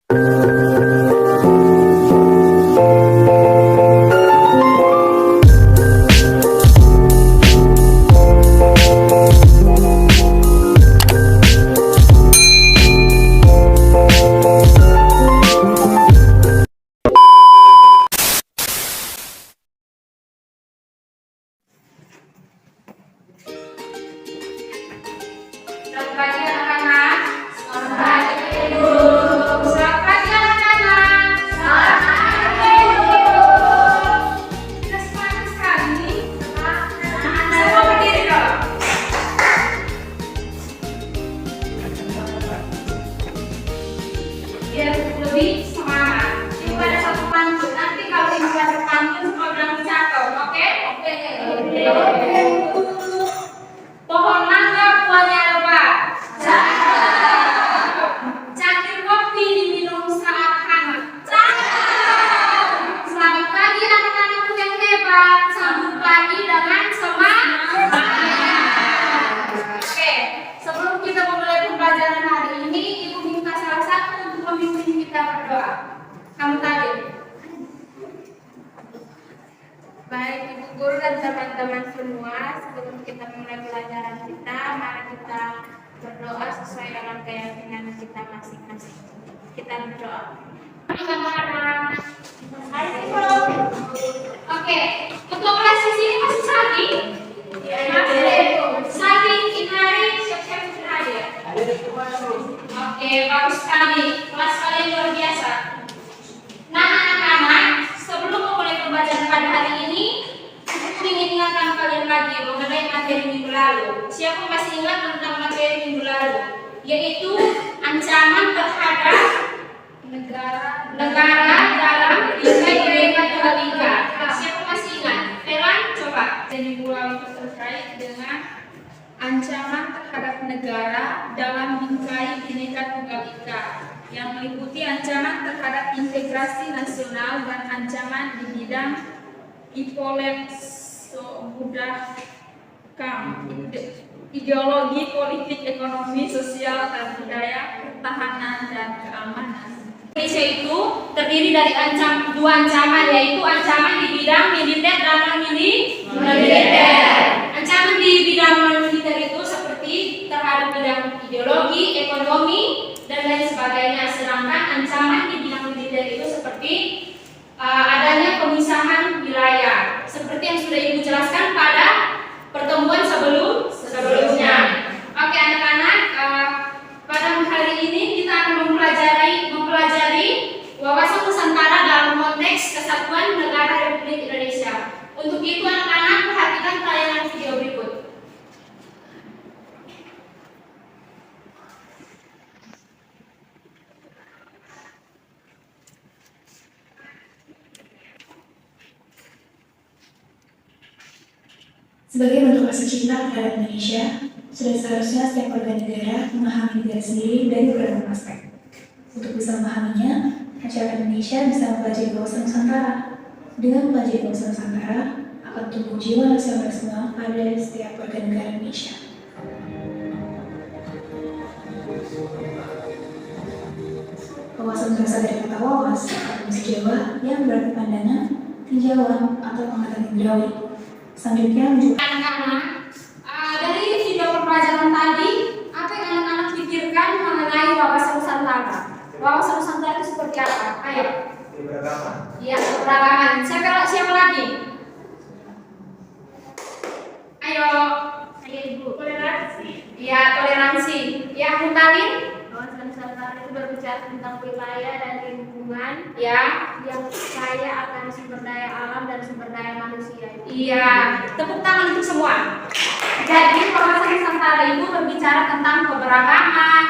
Selamat pagi anak-anak. Selamat pagi Ibu. Selamat pagi anak-anak. Selamat pagi Ibu. Sudah semangat sekali. Semua berdiri dong. Biar lebih semangat. Ibu ada satu pantun. Nanti kalau Ibu ada pantun semua bilang dicatat, oke? Oke. Pohon mangga buahnya lebat. Cangkir kopi diminum saat hangat. Selamat pagi anak-anakku yang hebat. Sambut pagi dengan semangat. Oke, sebelum kita memulai pembelajaran hari ini, Ibu minta salah satu untuk memimpin kita berdoa. Kamu tadi. Baik Ibu Guru dan teman-teman semua, sebelum kita mulai pelajaran kita, mari kita berdoa sesuai dengan keyakinan kita masing-masing. Kita berdoa. Oke, ketua kelas di sini masih Sati? Sati, Inari, siap-siap hadir. Oke, bagus sekali. Kelas kalian luar biasa. Nah anak-anak, sebelum memulai pembelajaran pada hari ini, aku ingin ingatkan kalian lagi mengenai materi minggu lalu. Siapa masih ingat tentang materi minggu lalu? Yaitu ancaman terhadap negara dalam Bhinneka Tunggal Ika. Siapa masih ingat? Elan, coba. Minggu lalu terkait dengan ancaman terhadap negara dalam bingkai Bhinneka Tunggal Ika, yang meliputi ancaman terhadap integrasi nasional dan ancaman di bidang ideologi, politik, ekonomi, sosial, dan budaya, pertahanan, dan keamanan. Indonesia itu terdiri dari dua ancaman, yaitu ancaman di bidang militer dan non-militer. Ancaman di bidang non-militer itu seperti terhadap bidang ideologi, ekonomi, dan lain sebagainya. Sedangkan ancaman di bidang militer itu seperti adanya pemisahan wilayah, seperti yang sudah Ibu jelaskan pada pertemuan sebelumnya. Oke anak-anak, pada hari ini kita akan mempelajari wawasan Nusantara dalam konteks kesatuan negara Republik Indonesia. Untuk itu anak-anak perhatikan tayangan video berikut. Sebagai bentuk rasa cinta terhadap Indonesia, sudah seharusnya setiap warga negara memahami diri sendiri dari beragam aspek. Untuk bisa memahaminya, masyarakat Indonesia bisa mempelajari wawasan Nusantara. Dengan mempelajari wawasan Nusantara, akan tumbuh jiwa nasionalisme pada setiap warga negara Indonesia. Wawasan berasal dari kata wawas, bahasa Jawa yang berarti pandangan, tinjauan, atau penglihatan indrawi. Selanjutnya anak-anak, dari video pembelajaran tadi, apa yang anak-anak pikirkan mengenai wawasan Nusantara? Wawasan Nusantara itu seperti apa? Ayo. Keberagaman. Iya, keberagaman. Siapa lagi? Ayo Ibu. Toleransi. Iya, toleransi. Yang Mutalin? Wawasan Nusantara itu berbicara tentang wilayah dan lingkungan Ya. yang kaya akan sumber daya alam dan sumber daya manusia. Iya, tepuk tangan untuk semua. Jadi wawasan Nusantara itu berbicara tentang keberagaman,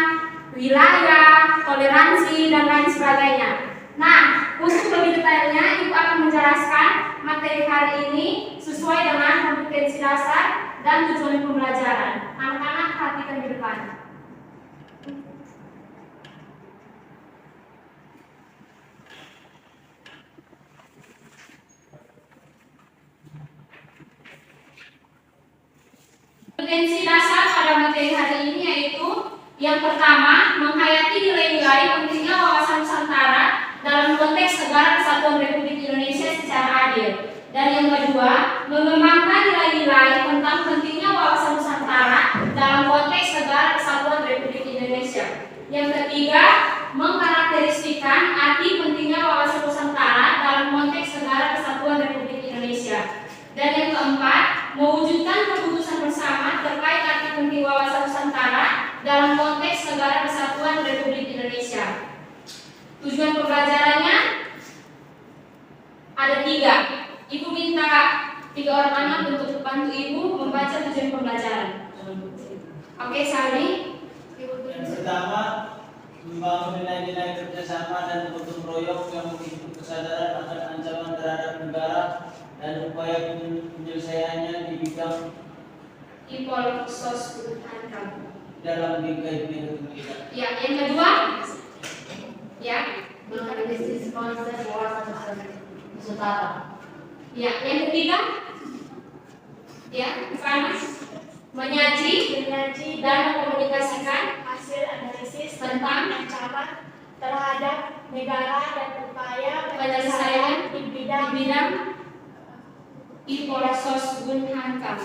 wilayah, toleransi, dan lain sebagainya. Nah, untuk lebih detailnya, Ibu akan menjelaskan materi hari ini sesuai dengan kompetensi dasar dan tujuan pembelajaran. Anak-anak perhatikan di depan. Kompetensi dasar pada materi hari ini yaitu yang pertama, menghayati nilai-nilai pentingnya wawasan Nusantara Segara Kesatuan Republik Indonesia secara adil. Dan yang kedua, mengembangkan nilai-nilai tentang pentingnya wawasan Nusantara dalam konteks Negara Kesatuan Republik Indonesia. Yang ketiga, mengkarakteristikkan arti pentingnya wawasan Nusantara dalam konteks Negara Kesatuan Republik Indonesia. Dan yang keempat, mewujudkan keputusan bersama terkait arti penting wawasan Nusantara dalam konteks Negara Kesatuan Republik Indonesia. Tujuan pembelajarannya ada 3. Ibu minta 3 orang anak untuk bantu ibu membaca tujuan pembelajaran. Oke, Sari. Yang pertama, membangun nilai-nilai kerjasama dan gotong royong yang menghidup kesadaran akan ancaman terhadap negara dan upaya penyelesaiannya di bidang Impol sos Hankam. dalam bingkai biru kita. Ya, yang kedua, ya, Menganalisis konsep wawasan Nusantara. ya, yang ketiga, ya, Fanas, menyaji dan mengkomunikasikan Hasil analisis tentang ancaman terhadap negara dan upaya penyelesaian di di bidang bidang Impol sos Hankam.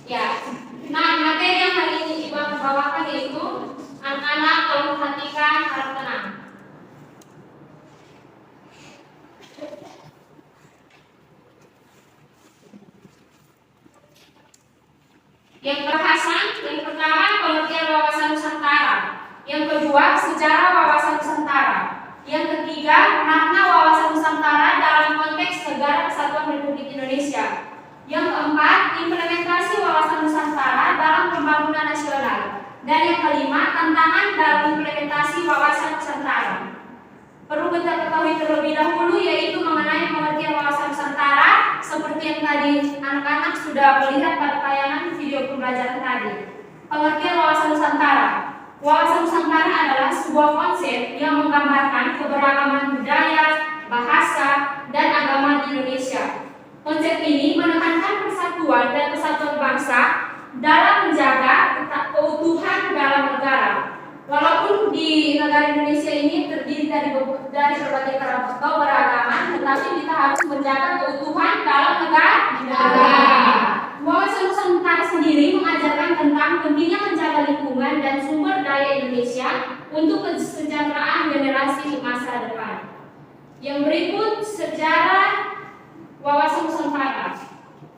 Ya, nah materi yang hari ini ibu akan bawakan yaitu anak-anak tolong perhatikan, harap tenang. Yang perbahasan, yang pertama pengertian wawasan Nusantara. Yang kedua sejarah wawasan Nusantara. Yang ketiga makna wawasan Nusantara dalam konteks Negara Kesatuan Republik Indonesia. Yang keempat implementasi wawasan Nusantara dalam pembangunan nasional. Dan yang kelima tantangan dalam implementasi wawasan Nusantara. Perlu kita ketahui terlebih dahulu yaitu mengenai pengertian wawasan Nusantara seperti yang tadi anak-anak sudah melihat pada tayangan video pembelajaran tadi. Pengertian wawasan Nusantara. Wawasan Nusantara adalah sebuah konsep yang menggambarkan keberagaman budaya, bahasa, dan agama di Indonesia. Konsep ini menekankan persatuan dan kesatuan bangsa dalam menjaga keutuhan dalam negara. Walaupun di negara Indonesia ini terdiri dari berbagai keragaman, tetapi kita harus menjaga keutuhan dalam negara. Wawasan Nusantara sendiri mengajarkan tentang pentingnya menjaga lingkungan dan sumber daya Indonesia untuk kesejahteraan generasi di masa depan. Yang berikut sejarah wawasan Nusantara.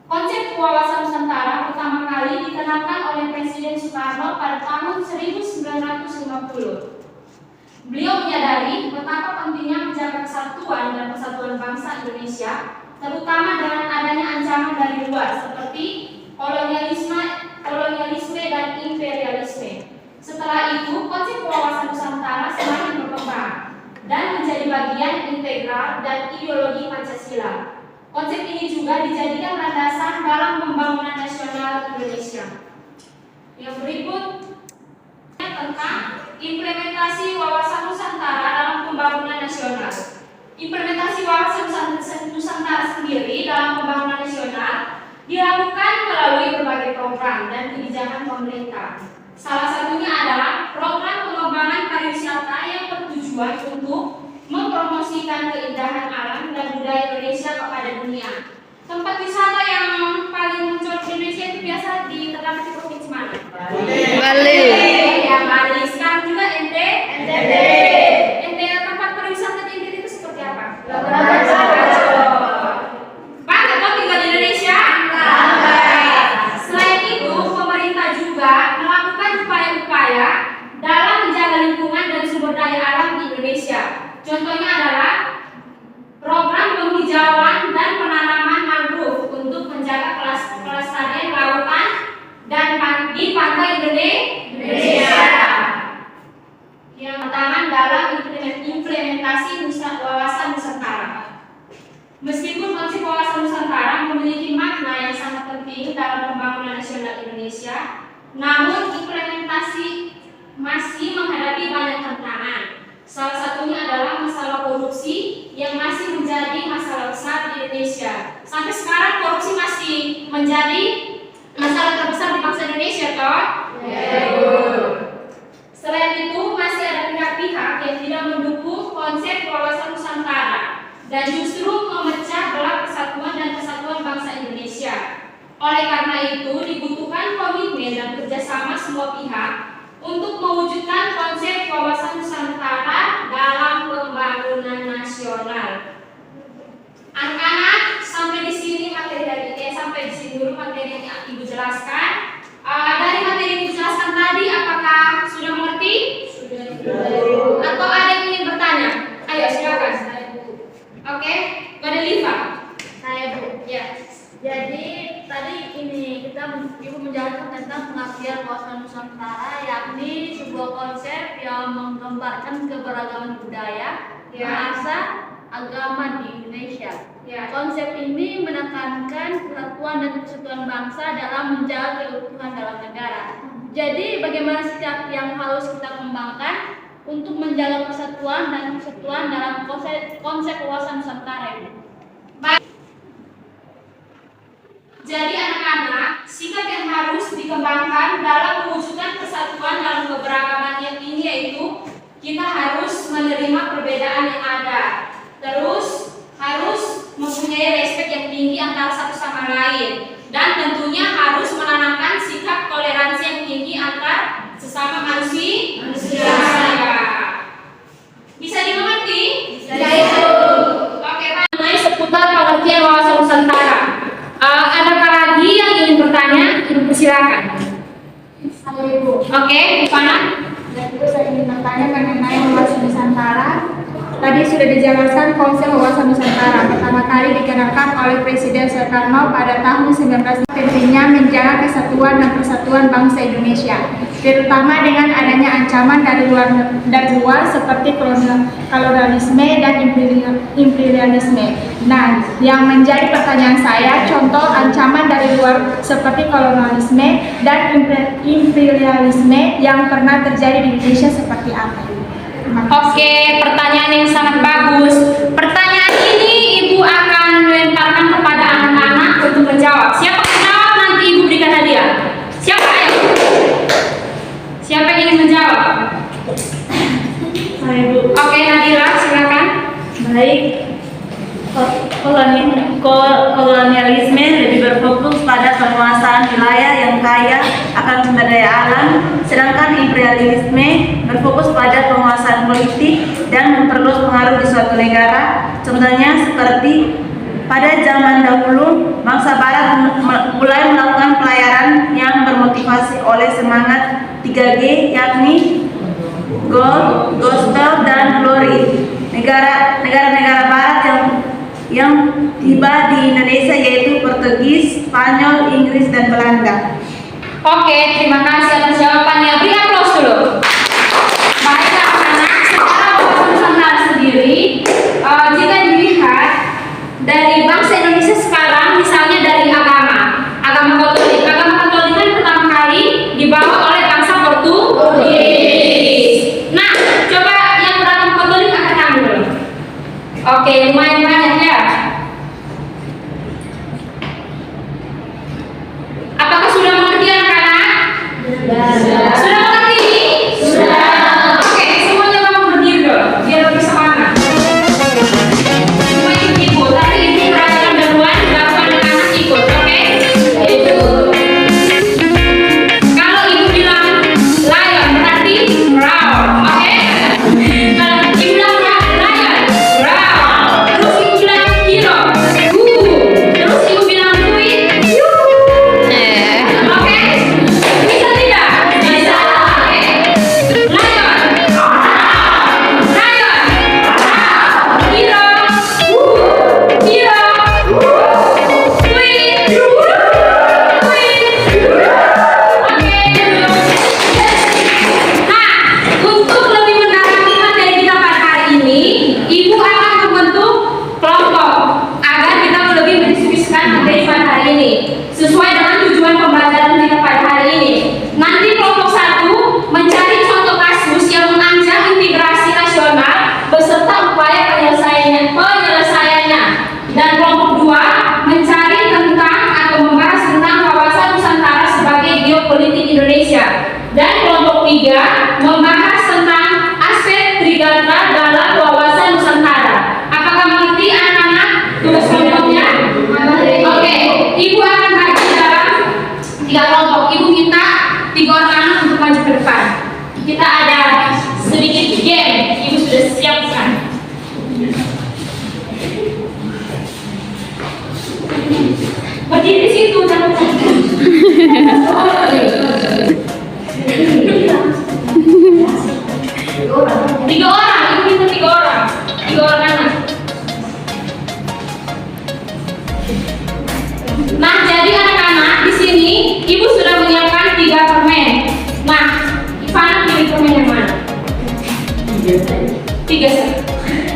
Konsep wawasan Nusantara pertama kali dikenalkan oleh Presiden Soekarno pada tahun 1950. Beliau menyadari betapa pentingnya menjaga kesatuan dan persatuan bangsa Indonesia, terutama dengan adanya ancaman dari luar seperti kolonialisme dan imperialisme. Setelah itu, konsep wawasan Nusantara semakin berkembang dan menjadi bagian integral dan ideologi Pancasila. Konsep ini juga dijadikan landasan dalam pembangunan nasional Indonesia. Yang berikut tentang implementasi wawasan Nusantara dalam pembangunan nasional. Implementasi wawasan Nusantara sendiri dalam pembangunan nasional dilakukan melalui berbagai program dan kebijakan pemerintah. Salah satunya adalah program pengembangan pariwisata yang bertujuan untuk mempromosikan keindahan alam dan budaya Indonesia kepada dunia. Tempat wisata yang paling mencolok di Indonesia itu biasa terdapat di provinsi mana? Bali. Ya, Bali. Sekarang juga NTT. Tempat pariwisata di NTT itu seperti apa? Bangga kau tinggal di Indonesia? Selain itu, pemerintah juga melakukan upaya-upaya dalam menjaga lingkungan dan sumber daya alam di Indonesia. Contohnya adalah program penghijauan dan penanaman mangrove untuk menjaga kelestarian lautan dan di pantai Indonesia. Yang pertama dalam implementasi wawasan Nusantara. Meskipun konsep wawasan Nusantara memiliki makna yang sangat penting dalam pembangunan nasional Indonesia, namun implementasi masih menghadapi banyak tantangan. Salah satunya adalah masalah korupsi yang masih menjadi masalah besar di Indonesia. Sampai sekarang korupsi masih menjadi masalah terbesar di bangsa Indonesia, toh? Selain itu, masih ada pihak-pihak yang tidak mendukung konsep wawasan Nusantara. dan justru memecah belah persatuan dan kesatuan bangsa Indonesia. Oleh karena itu, dibutuhkan komitmen dan kerjasama semua pihak untuk mewujudkan konsep wawasan Nusantara dalam pembangunan nasional. Anak-anak, sampai di sini dulu materi yang Ibu jelaskan. Dari materi yang dijelaskan tadi, apakah sudah mengerti? Sudah. Atau ada yang ingin bertanya? Ayo silakan. Oke, pada Liva. Saya Bu. Ya. Jadi tadi ini Ibu menjelaskan tentang pengertian wawasan Nusantara, yakni sebuah konsep yang menggambarkan keberagaman budaya, bahasa, agama di Indonesia. Ya. Konsep ini menekankan persatuan dan kesatuan bangsa dalam menjaga keutuhan dalam negara. Jadi bagaimana sikap yang harus kita kembangkan untuk menjaga persatuan dan kesatuan dalam konsep wawasan Nusantara ini? Baik. Jadi anak-anak, sikap yang harus dikembangkan dalam mewujudkan persatuan dalam keberagaman yang ini yaitu kita harus menerima perbedaan yang ada. Terus harus mempunyai respek yang tinggi antara satu sama lain, dan tentunya harus menanamkan sikap toleransi yang tinggi antar sesama manusia. Bisa dimengerti? Bisa. Oke, Pak. Mengenai seputar pengertian wawasan Nusantara. Adakah lagi yang ingin bertanya? Ibu persilakan. Halo Ibu. Oke, Ivana. Dan itu saya ingin bertanya mengenai wawasan Nusantara. Tadi sudah dijelaskan konsep wawasan Nusantara. Pertama kali dikenalkan oleh Presiden Soekarno pada tahun 19. Pentingnya menjaga kesatuan dan persatuan bangsa Indonesia, terutama dengan adanya ancaman dari luar seperti kolonialisme dan imperialisme. Nah, yang menjadi pertanyaan saya, contoh ancaman dari luar seperti kolonialisme dan imperialisme yang pernah terjadi di Indonesia seperti apa? Oke, pertanyaan yang sangat bagus. Pertanyaan ini Ibu akan lemparkan kepada anak-anak untuk menjawab. Siapa yang menjawab nanti Ibu berikan hadiah. Siapa ya? Siapa yang ingin menjawab? Saya Bu. Oke, Nadira, silakan. Baik. Kolonialisme lebih berfokus pada penguasaan wilayah yang kaya akan sumber daya alam, sedangkan imperialisme berfokus pada penguasaan politik dan memperluas pengaruh di suatu negara. Contohnya seperti pada zaman dahulu, bangsa Barat mulai melakukan pelayaran yang bermotivasi oleh semangat 3G, yakni gold, gospel, dan glory. Negara-negara Barat yang tiba di Indonesia yaitu Portugis, Spanyol, Inggris, dan Belanda. Oke, terima kasih atas jawabannya. Beri aplaus dulu. Baik anak-anak, secara wawasan Nusantara sendiri, jika dilihat dari bangsa Indonesia sekarang, misalnya dari agama Katolik. Agama Katolik kan pertama kali dibawa oleh bangsa Portugis. Nah, coba yang beragama Katolik angkat tangan dulu. Oke, lumayan banyak ya. Apakah sudah mengerti anak-anak? Sudah mengerti? Sudah. Oke, semuanya kamu berdiri dulu, biar lebih semangat. Semua ikut ibu, tapi ibu perhatikan duluan, baru anak-anak ikut, oke? Kalau ibu bilang lion, berarti round, oke? Kalau ibu bilang lion, round. Terus ibu bilang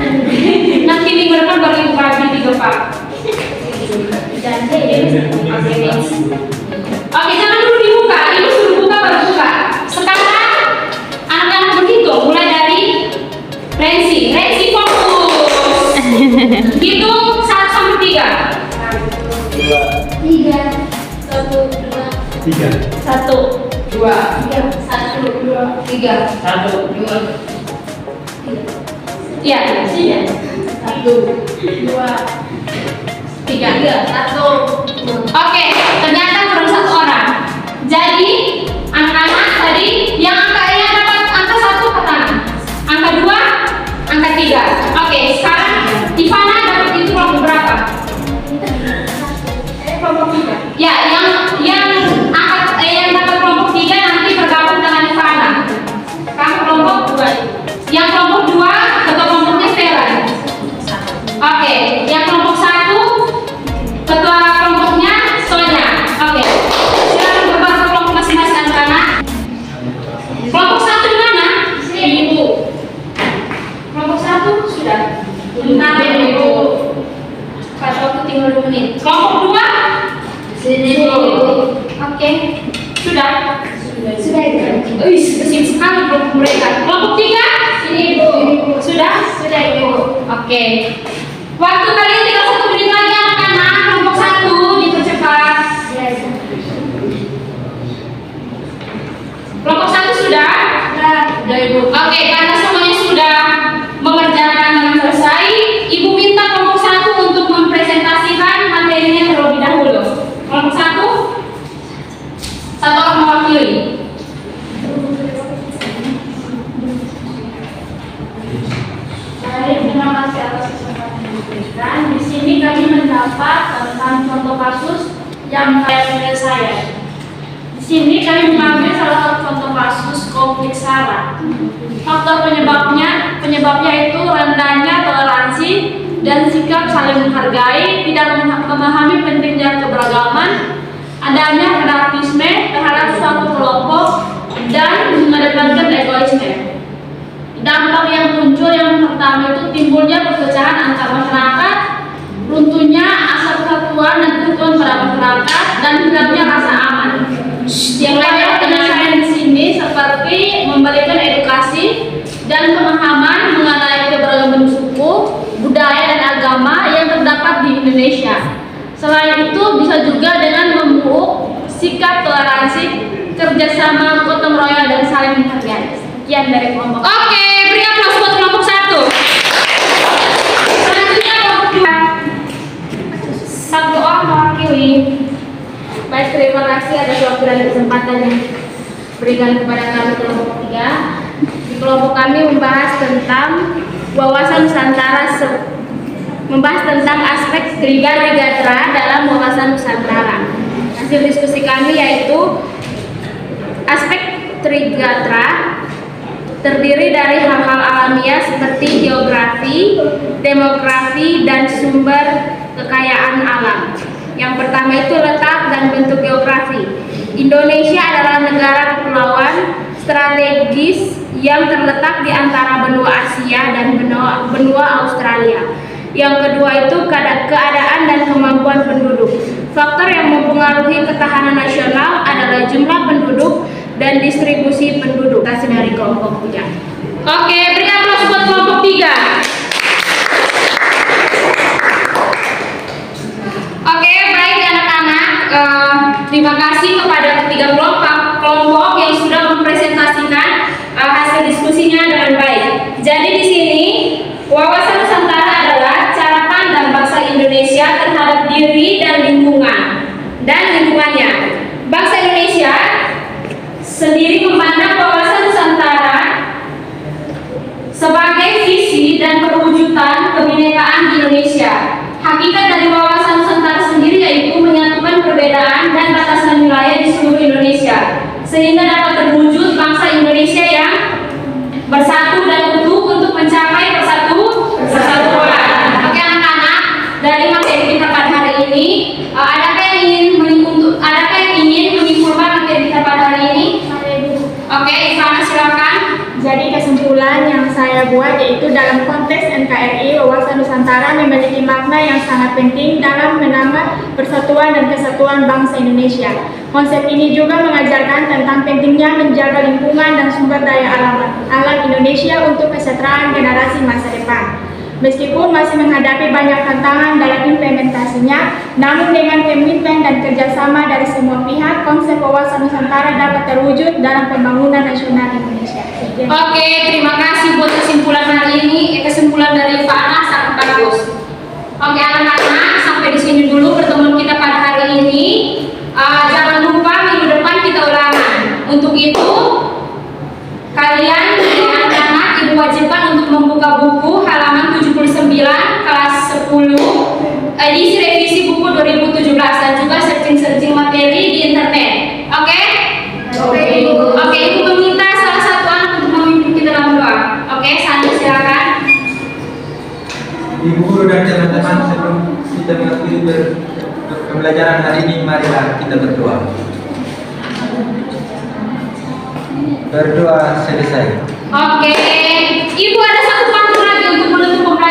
Nanti minggu depan baru ibu bagi 3 pak. Oke, jangan dulu dibuka. Ibu suruh buka baru buka. Sekarang anak-anak berhitung mulai dari Rensi. Rensi fokus. Hitung 1 sampai 3. 1, 2, 3. Iya, sini. 1, 2, 3. Oke, ternyata kurang 1 orang. Jadi anak-anak tadi yang dapat angka 1 ke kanan, angka 2, angka 3. Oke, sekarang Ivana dapat itu kelompok berapa? Kelompok 3. Ya, yang dapat kelompok 3 nanti bergabung dengan Ivana. Kamu kelompok 2. Yang kelompok 2 ketua kelompoknya Vera. Oke, yang kelompok 1 ketua kelompoknya Sonia. Oke, silakan berubah ke kelompok masing-masing anak-anak. Kelompok 1 di mana? Sini Bu. Kelompok 1 sudah. Bentar Ibu. Pada waktu tinggal 2 menit. Kelompok 2 sini Bu. Oke, sudah. Sudah Ibu. Bersih sekali kelompok mereka. Kelompok 3 sini Bu. Sudah Ibu. Oke. Waktu kalian tinggal 1 menit lagi anak-anak. Kelompok 1 dipercepat. Kelompok 1 sudah? Sudah Ibu. Oke, karena semuanya sudah mengerjakan dengan selesai, Ibu minta kelompok 1 untuk mempresentasikan materinya terlebih dahulu. Kelompok 1 orang mewakili. Terima kasih atas kesempatan yang diberikan. Di sini kami mendapat tentang contoh kasus yang saya. Di sini kami mengambil salah satu contoh kasus konflik SARA. Faktor penyebabnya itu rendahnya toleransi dan sikap saling menghargai, tidak memahami pentingnya keberagaman, adanya fanatisme terhadap suatu kelompok, dan mengedepankan egoisme. Dampak yang muncul yang pertama itu timbulnya perpecahan antar masyarakat, runtuhnya asa persatuan dan kerukunan pada masyarakat, dan hilangnya rasa aman. Yang lainnya penyelesaian di sini seperti memberikan edukasi dan pemahaman mengenai keberagaman suku, budaya, dan agama yang terdapat di Indonesia. Selain itu bisa juga dengan memupuk sikap toleransi, kerjasama, gotong royong, dan saling menghargai. Sekian dari kelompok. Oke, beri aplaus buat kelompok 1. Selanjutnya kelompok 2. 1 orang mewakili. Baik, terima kasih atas waktu dan kesempatan yang berikan kepada kami kelompok 3. Di kelompok kami membahas tentang wawasan Nusantara, membahas tentang aspek Trigatra dalam wawasan Nusantara. Hasil diskusi kami yaitu aspek Trigatra terdiri dari hal-hal alamiah seperti geografi, demografi, dan sumber kekayaan alam. Yang pertama itu letak dan bentuk geografi. Indonesia adalah negara kepulauan strategis yang terletak di antara benua Asia dan benua Australia. Yang kedua itu keadaan dan kemampuan penduduk. Faktor yang mempengaruhi ketahanan nasional adalah jumlah penduduk dan distribusi penduduk. Kasih dari kelompok 3. Oke, beri aplaus buat kelompok 3. Oke, baik anak-anak. Terima kasih kepada ketiga kelompok yang sudah mempresentasikan hasil diskusinya dengan baik. Jadi di sini wawasan Nusantara adalah cara pandang bangsa Indonesia terhadap diri dan lingkungannya. Bangsa Indonesia sendiri memandang wawasan Nusantara sebagai visi dan perwujudan kebinekaan di Indonesia. Hakikat dari wawasan Nusantara sendiri yaitu menyatukan perbedaan dan batasan wilayah di seluruh Indonesia, sehingga dapat terwujud bangsa Indonesia yang bersatu dan utuh untuk mencapai persatuan. Oke anak-anak, dari materi kita pada hari ini, adakah yang ingin menyimpulkan materi kita pada hari ini? Oke, Ivana silakan. Jadi kesimpulan yang saya buat yaitu dalam konteks NKRI Nusantara memiliki makna yang sangat penting dalam menambah persatuan dan kesatuan bangsa Indonesia. Konsep ini juga mengajarkan tentang pentingnya menjaga lingkungan dan sumber daya alam Indonesia untuk kesejahteraan generasi masa depan. Meskipun masih menghadapi banyak tantangan dalam implementasinya, namun dengan komitmen dan kerjasama dari semua pihak, konsep wawasan Nusantara dapat terwujud dalam pembangunan nasional Indonesia. Oke, terima kasih buat kesimpulan hari ini. Kesimpulan dari Pak Ana sangat bagus. Oke, anak-anak, sampai di sini dulu pertemuan kita pada hari ini. Jangan lupa minggu depan kita ulangan. Untuk itu, kalian anak-anak ibu wajibkan untuk membuka buku halaman 79 kelas 10 edisi revisi buku 2017 dan juga searching materi di internet. Oke? Oke, ibu meminta salah satu anak untuk memimpin kita dalam doa. Oke, Sandi silakan. Ibu guru dan teman-teman, sebelum kita mengakhiri pembelajaran hari ini, marilah kita berdoa. Berdoa selesai. Oke, ibu ada satu pantun lagi untuk menutup pembelajaran.